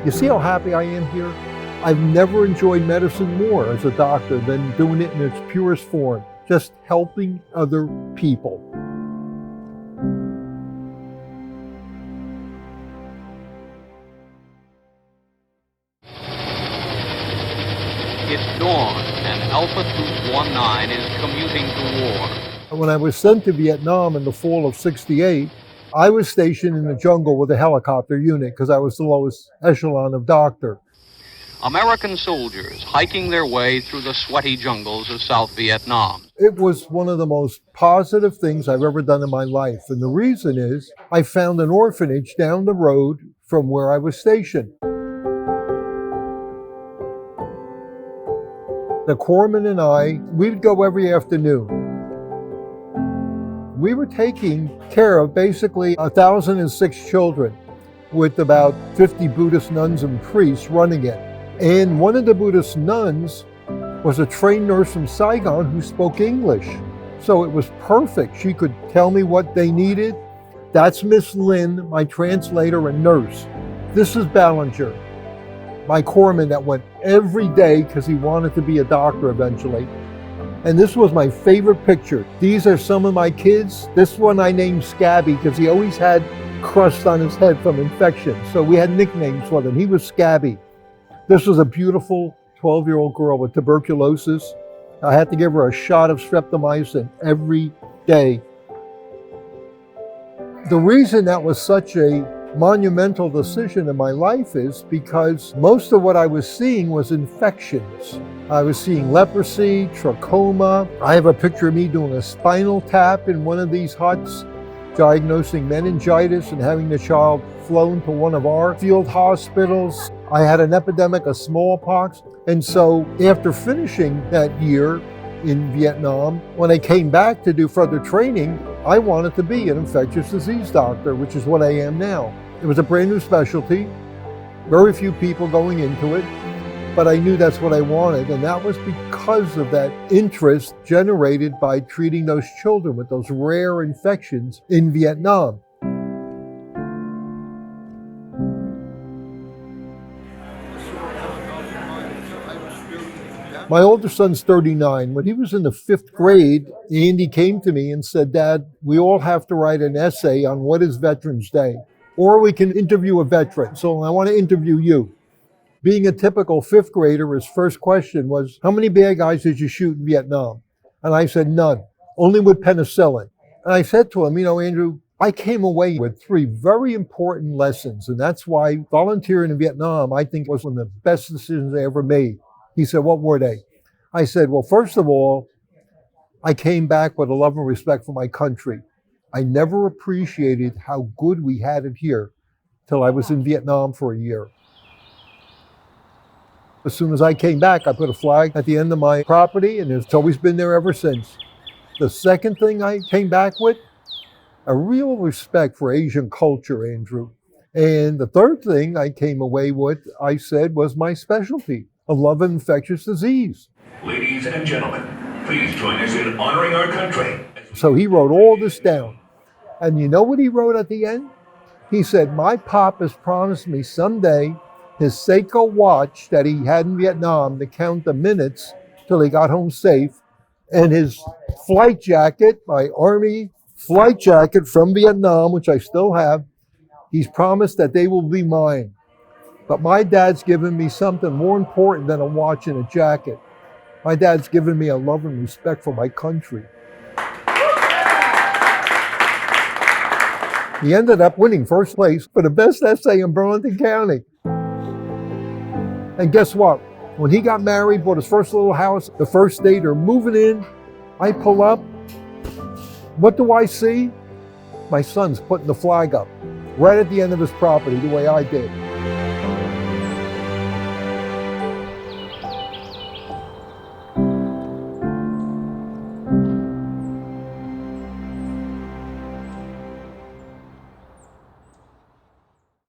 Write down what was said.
You see how happy I am here? I've never enjoyed medicine more as a doctor than doing it in its purest form, just helping other people. It's dawn, and Alpha Troop 19 is commuting to war. When I was sent to Vietnam in the fall of '68, I was stationed in the jungle with a helicopter unit because I was the lowest echelon of doctor. American soldiers hiking their way through the sweaty jungles of South Vietnam. It was one of the most positive things I've ever done in my life. And the reason is I found an orphanage down the road from where I was stationed. The corpsman and I, we'd go every afternoon. We were taking care of basically 1,006 children with about 50 Buddhist nuns and priests running it. And one of the Buddhist nuns was a trained nurse from Saigon who spoke English. So it was perfect. She could tell me what they needed. That's Miss Lynn, my translator and nurse. This is Ballinger, my corpsman that went every day because he wanted to be a doctor eventually. And this was my favorite picture. These are some of my kids. This one I named Scabby because he always had crust on his head from infection. So we had nicknames for him. He was Scabby. This was a beautiful 12-year-old girl with tuberculosis. I had to give her a shot of streptomycin every day. The reason that was such a monumental decision in my life is because most of what I was seeing was infections. I was seeing leprosy, trachoma. I have a picture of me doing a spinal tap in one of these huts, diagnosing meningitis and having the child flown to one of our field hospitals. I had an epidemic of smallpox. And so after finishing that year in Vietnam, when I came back to do further training, I wanted to be an infectious disease doctor, which is what I am now. It was a brand new specialty, very few people going into it, but I knew that's what I wanted, and that was because of that interest generated by treating those children with those rare infections in Vietnam. My older son's 39. When he was in the 5th grade, Andy came to me and said, "Dad, we all have to write an essay on what is Veterans Day, or we can interview a veteran. So I want to interview you." Being a typical 5th grader, his first question was, "How many bad guys did you shoot in Vietnam?" And I said, "None, only with penicillin." And I said to him, Andrew, I came away with 3 very important lessons, and that's why volunteering in Vietnam, I think, was one of the best decisions I ever made. He said, "What were they?" I said, "Well, first of all, I came back with a love and respect for my country. I never appreciated how good we had it here till I was in Vietnam for a year. As soon as I came back, I put a flag at the end of my property, and it's always been there ever since." The second thing I came back with, a real respect for Asian culture, Andrew. And the third thing I came away with, I said, was my specialty, a love of infectious disease. Ladies and gentlemen, please join us in honoring our country. So he wrote all this down. And you know what he wrote at the end? He said, "My pop has promised me someday his Seiko watch that he had in Vietnam to count the minutes till he got home safe, and his flight jacket, my Army flight jacket from Vietnam, which I still have, he's promised that they will be mine. But my dad's given me something more important than a watch and a jacket. My dad's given me a love and respect for my country." He ended up winning first place for the best essay in Burlington County. And guess what? When he got married, bought his first little house, the first day they're moving in, I pull up. What do I see? My son's putting the flag up right at the end of his property, the way I did.